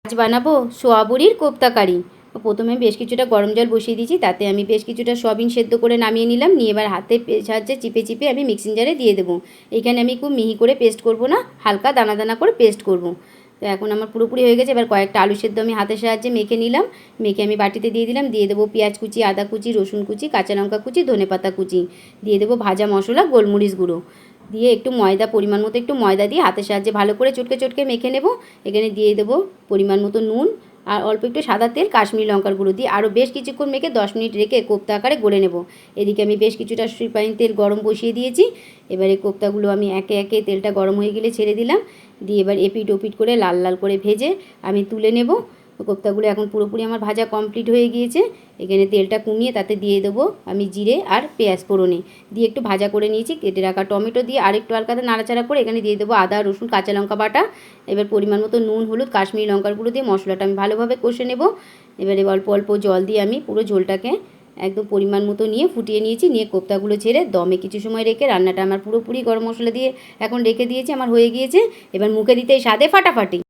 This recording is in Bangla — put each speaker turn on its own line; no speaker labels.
আজ বানাবো সোয়াবুড়ির কোপ্তা কারি। প্রথমে বেশ কিছুটা গরম জল বসিয়ে দিয়েছি, তাতে আমি বেশ কিছুটা সয়াবিন সেদ্ধ করে নামিয়ে নিলাম। নিয়ে এবার হাতে সাহায্যে চিপে চিপে আমি মিক্সিং জারে দিয়ে দেবো। এখানে আমি খুব মিহি করে পেস্ট করব না, হালকা দানা দানা করে পেস্ট করব। তো এখন আমার পুরোপুরি হয়ে গেছে। এবার কয়েকটা আলু সেদ্ধ আমি হাতের সাহায্যে মেখে নিলাম। মেখে আমি বাটিতে দিয়ে দিলাম। দিয়ে দেবো পেঁয়াজ কুচি, আদা কুচি, রসুন কুচি, কাঁচা লঙ্কা কুচি, ধনেপাতা কুচি। দিয়ে দেবো ভাজা মশলা, গোলমরিচ গুঁড়ো। দিয়ে একটু ময়দা, পরিমাণ মতো একটু ময়দা দিয়ে হাতের সাহায্যে ভালো করে চটকে চটকে মেখে নেব। এখানে দিয়ে দেবো পরিমাণ মতো নুন আর অল্প একটু সাদা তেল, কাশ্মীরি লঙ্কার গুঁড়ো দিয়ে আরও বেশ কিছুক্ষণ মেখে 10 মিনিট রেখে কোপ্তা আকারে গড়ে নেব। এদিকে আমি বেশ কিছুটা রিফাইন তেল গরম বসিয়ে দিয়েছি। এবারে কোপ্তাগুলো আমি একে একে তেলটা গরম হয়ে গেলে ছেড়ে দিলাম। দিয়ে এবার এপিট ওপিট করে লাল লাল করে ভেজে আমি তুলে নেব। কোপ্তাগুলো এখন পুরোপুরি আমার ভাজা কমপ্লিট হয়ে গিয়েছে। এখানে তেলটা কমিয়ে তাতে দিয়ে দেবো আমি জিরে আর পেঁয়াজ ফোড়নে দিয়ে একটু ভাজা করে নিয়েছি। কেটে রাখা টমেটো দিয়ে আরেকটু হালকাতে নাড়াচাড়া করে এখানে দিয়ে দেবো আদা, রসুন, কাঁচা লঙ্কা বাটা। এবার পরিমাণ মতো নুন, হলুদ, কাশ্মীরি লঙ্কার গুঁড়ো দিয়ে মশলাটা আমি ভালোভাবে কষে নেব। এবারে অল্প অল্প জল দিয়ে আমি পুরো ঝোলটাকে একদম পরিমাণ মতো নিয়ে ফুটিয়ে নিয়েছি। নিয়ে কোপ্তাগুলো ছেড়ে দমে কিছু সময় রেখে রান্নাটা আমার পুরোপুরি গরম মশলা দিয়ে এখন রেখে দিয়েছি, আমার হয়ে গিয়েছে। এবার মুখে দিতেই স্বাদে ফাটাফাটি।